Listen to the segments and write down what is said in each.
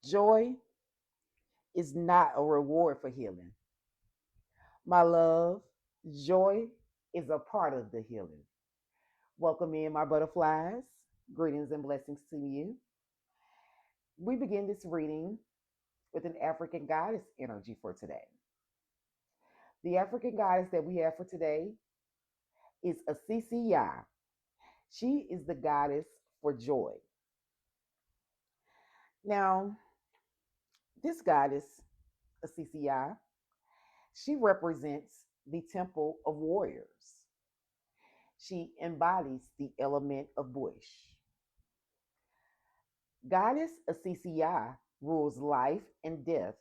Joy is not a reward for healing. My love, joy is a part of the healing. Welcome in, my butterflies. Greetings and blessings to you. We begin this reading with an African goddess energy for today. The African goddess that we have for today is Asisi Ya. She is the goddess for joy. Now, this goddess, Asisi Ya, she represents the temple of warriors. She embodies the element of bush. Goddess Asisiya rules life and death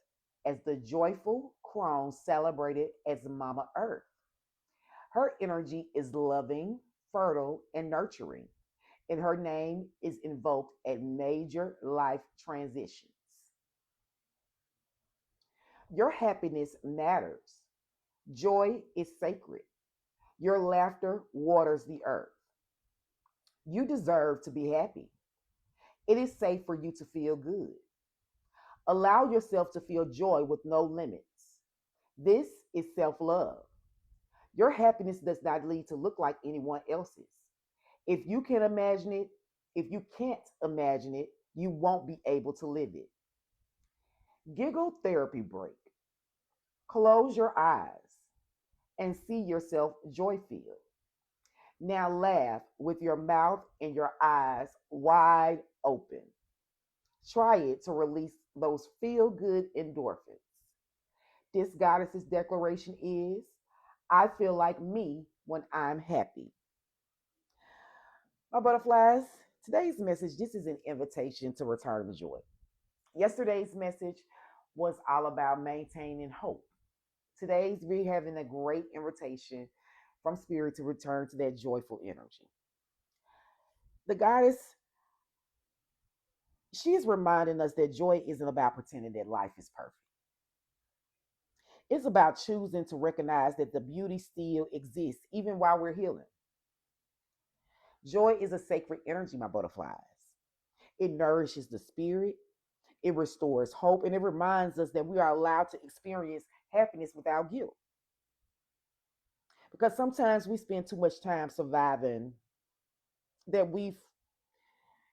as the joyful crone celebrated as Mama Earth. Her energy is loving, fertile, and nurturing, and her name is invoked at major life transitions. Your happiness matters. Joy is sacred. Your laughter waters the earth. You deserve to be happy. It is safe for you to feel good. Allow yourself to feel joy with no limits. This is self love. Your happiness does not need to look like anyone else's. If you can imagine it, if you can't imagine it, you won't be able to live it. Giggle therapy break. Close your eyes and see yourself joy filled. Now laugh with your mouth and your eyes wide open. Try it to release those feel good endorphins. This goddess's declaration is I feel like me when I'm happy. My butterflies, today's message, this is an invitation to return to joy. Yesterday's message was all about maintaining hope. Today's we're having a great invitation from spirit to return to that joyful energy. The goddess, she is reminding us that joy isn't about pretending that life is perfect. It's about choosing to recognize that the beauty still exists even while we're healing. Joy is a sacred energy, my butterflies. It nourishes the spirit, it restores hope, and it reminds us that we are allowed to experience happiness without guilt. Because sometimes we spend too much time surviving that we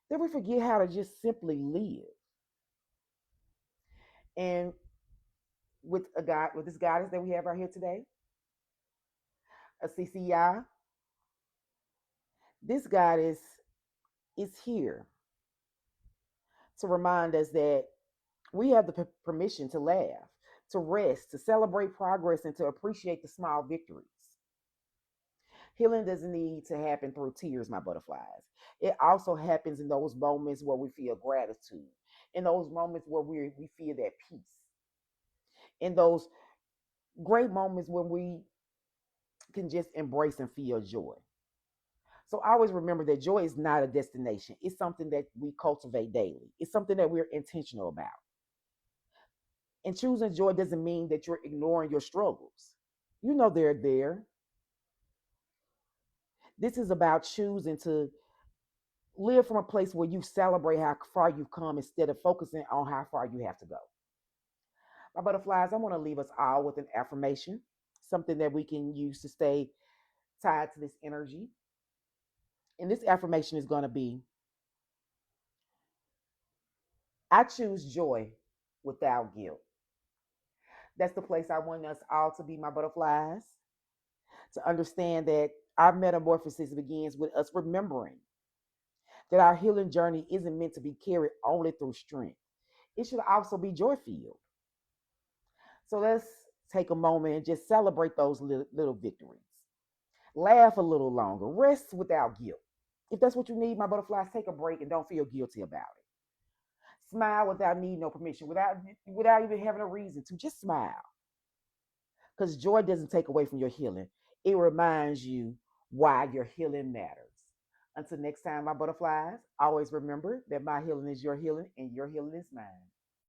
forget how to just simply live. And with this goddess that we have right here today, a CCI, this goddess is here to remind us that we have the permission to laugh, to rest, to celebrate progress, and to appreciate the small victories. Healing doesn't need to happen through tears, my butterflies. It also happens in those moments where we feel gratitude, in those moments where we feel that peace, in those great moments when we can just embrace and feel joy. So I always remember that joy is not a destination. It's something that we cultivate daily. It's something that we're intentional about. And choosing joy doesn't mean that you're ignoring your struggles. You know they're there. This is about choosing to live from a place where you celebrate how far you've come instead of focusing on how far you have to go. My butterflies, I want to leave us all with an affirmation, something that we can use to stay tied to this energy. And this affirmation is going to be I choose joy without guilt. That's the place I want us all to be, my butterflies, to understand that our metamorphosis begins with us remembering that our healing journey isn't meant to be carried only through strength. It should also be joy filled. So let's take a moment and just celebrate those little victories. Laugh a little longer. Rest without guilt. If that's what you need, my butterflies, take a break and don't feel guilty about it. Smile without needing no permission, without even having a reason to. Just smile. Because joy doesn't take away from your healing. It reminds you why your healing matters. Until next time, my butterflies, always remember that my healing is your healing and your healing is mine.